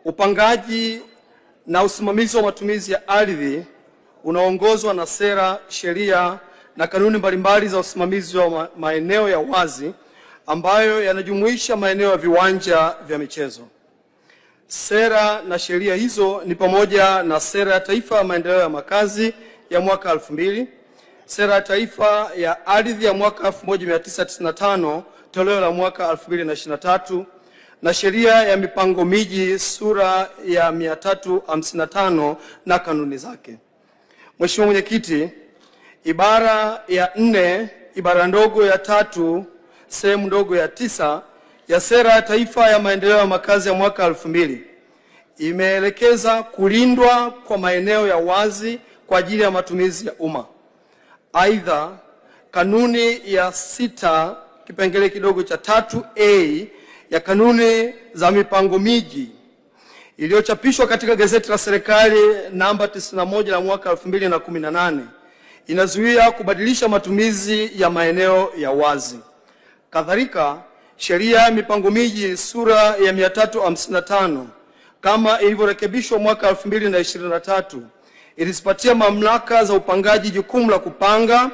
Upangaji na usimamizi wa matumizi ya ardhi unaongozwa na sera, sheria na kanuni mbalimbali za usimamizi wa maeneo ya wazi ambayo yanajumuisha maeneo ya viwanja vya michezo. Sera na sheria hizo ni pamoja na Sera ya Taifa ya Maendeleo ya Makazi ya mwaka 2000, Sera ya Taifa ya Ardhi ya mwaka 1995 toleo la mwaka 2023 na Sheria ya Mipango Miji sura ya 355 na kanuni zake. Mheshimiwa Mwenyekiti, ibara ya 4 ibara ndogo ya 3 sehemu ndogo ya 9 ya Sera ya Taifa ya Maendeleo ya Makazi ya mwaka 2000 imeelekeza kulindwa kwa maeneo ya wazi kwa ajili ya matumizi ya umma. Aidha, kanuni ya 6 kipengele kidogo cha 3A ya kanuni za mipango miji iliyochapishwa katika gazeti la serikali namba 91 la mwaka 2018 inazuia kubadilisha matumizi ya maeneo ya wazi. Kadhalika, sheria ya mipango miji sura ya 355 kama ilivyorekebishwa mwaka 2023 ilizipatia mamlaka za upangaji jukumu la kupanga,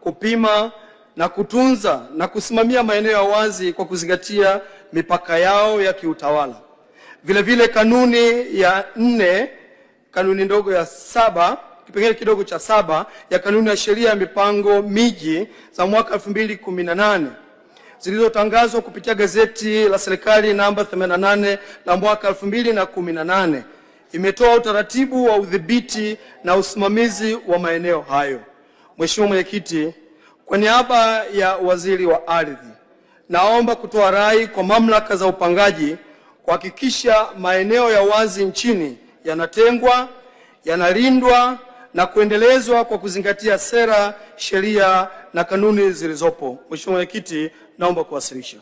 kupima na kutunza na kusimamia maeneo ya wazi kwa kuzingatia mipaka yao ya kiutawala. Vile kanuni ya 4 kanuni ndogo ya 7 kipengele kidogo cha 7 ya kanuni ya sheria ya mipango miji za mwaka 2018 zilizotangazwa kupitia gazeti la serikali namba 88 la mwaka 2018 imetoa utaratibu wa udhibiti na usimamizi wa maeneo hayo. Mheshimiwa Mwenyekiti, kwa niaba ya Waziri wa Ardhi, naomba kutoa rai kwa mamlaka za upangaji kuhakikisha maeneo ya wazi nchini yanatengwa, yanalindwa na kuendelezwa kwa kuzingatia sera, sheria na kanuni zilizopo. Mheshimiwa Mwenyekiti, naomba kuwasilisha.